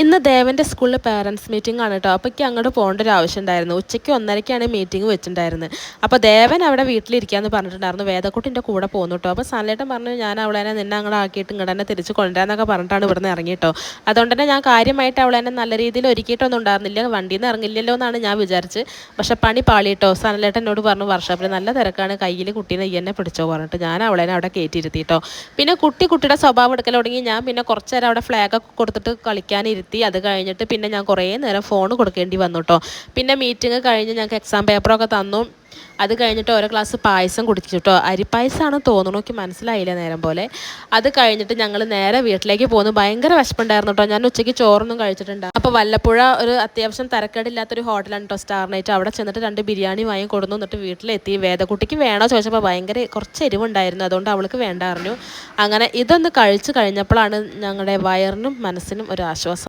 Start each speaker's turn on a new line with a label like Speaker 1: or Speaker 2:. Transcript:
Speaker 1: ഇന്ന് ദേവൻ്റെ സ്കൂളിൽ parents meeting ആണ് കേട്ടോ. അപ്പോൾ എനിക്ക് അങ്ങോട്ട് പോകേണ്ട ഒരു ആവശ്യം ഉണ്ടായിരുന്നു. ഉച്ചയ്ക്ക് 1:30-ക്കാണ് മീറ്റിംഗ് വെച്ചിട്ടുണ്ടായിരുന്നത്. അപ്പോൾ ദേവൻ അവിടെ വീട്ടിലിരിക്കാമെന്ന് പറഞ്ഞിട്ടുണ്ടായിരുന്നു. വേദക്കുട്ടിൻ്റെ കൂടെ പോകുന്നു കേട്ടോ. അപ്പോൾ സനലേട്ടൻ പറഞ്ഞു ഞാൻ അവളെ നിന്നെ അങ്ങോട്ട് ആക്കിയിട്ട് ഇങ്ങോട്ട് തന്നെ തിരിച്ച് കൊണ്ടുവരാമെന്നൊക്കെ പറഞ്ഞിട്ടാണ് ഇവിടുന്ന് ഇറങ്ങി കേട്ടോ. അതുകൊണ്ട് തന്നെ ഞാൻ കാര്യമായിട്ട് അവളെ നല്ല രീതിയിൽ ഒരുക്കിയിട്ടൊന്നും ഉണ്ടായിരുന്നില്ല. വണ്ടിയിൽ നിന്ന് ഇറങ്ങില്ലല്ലോ എന്നാണ് ഞാൻ വിചാരിച്ച്. പക്ഷെ പണി പാളി കേട്ടോ. സനലേട്ടൻ എന്നോട് പറഞ്ഞു വർഷാപ്പിൽ നല്ല തിരക്കാണ്, കയ്യിൽ കുട്ടീനെ ഈ എന്നെ പിടിച്ചോ പറഞ്ഞിട്ട് ഞാൻ അവളെ അവിടെ കയറ്റിയിരുത്തി കേട്ടോ. പിന്നെ കുട്ടിയുടെ സ്വഭാവം എടുക്കൽ തുടങ്ങി. ഞാൻ പിന്നെ കുറച്ച് നേരം അവിടെ ഫ്ലാഗൊക്കെ കൊടുത്തിട്ട് കളിക്കാനിരുത്തി. അത് കഴിഞ്ഞിട്ട് പിന്നെ ഞാൻ കുറേ നേരം ഫോൺ കൊടുക്കേണ്ടി വന്നു കേട്ടോ. പിന്നെ മീറ്റിംഗ് കഴിഞ്ഞ് ഞങ്ങൾക്ക് എക്സാം പേപ്പറൊക്കെ തന്നു. അത് കഴിഞ്ഞിട്ട് ഓരോ ഗ്ലാസ് പായസം കുടിച്ചു കേട്ടോ. അരിപ്പായസമാണെന്ന് തോന്നുന്നു, എനിക്ക് മനസ്സിലായില്ല നേരം പോലെ. അത് കഴിഞ്ഞിട്ട് ഞങ്ങൾ നേരെ വീട്ടിലേക്ക് പോന്നു. ഭയങ്കര വിശപ്പുണ്ടായിരുന്നു കേട്ടോ. ഞാൻ ഉച്ചയ്ക്ക് ചോറൊന്നും കഴിച്ചിട്ടുണ്ട്. അപ്പോൾ വല്ലപ്പുഴ ഒരു അത്യാവശ്യം തരക്കേടില്ലാത്തൊരു ഹോട്ടലാണ് കേട്ടോ, സ്റ്റാർ നൈറ്റ്. അവിടെ ചെന്നിട്ട് 2 ബിരിയാണി വാങ്ങി കൊടുന്നു. എന്നിട്ട് വീട്ടിലെത്തി. വേദക്കുട്ടിക്ക് വേണോ ചോദിച്ചപ്പോൾ ഭയങ്കര കുറച്ച് എരിവുണ്ടായിരുന്നു, അതുകൊണ്ട് അവൾക്ക് വേണ്ട പറഞ്ഞു. അങ്ങനെ ഇതൊന്ന് കഴിച്ച് കഴിഞ്ഞപ്പോഴാണ് ഞങ്ങളുടെ വയറിനും മനസ്സിനും ഒരു ആശ്വാസം.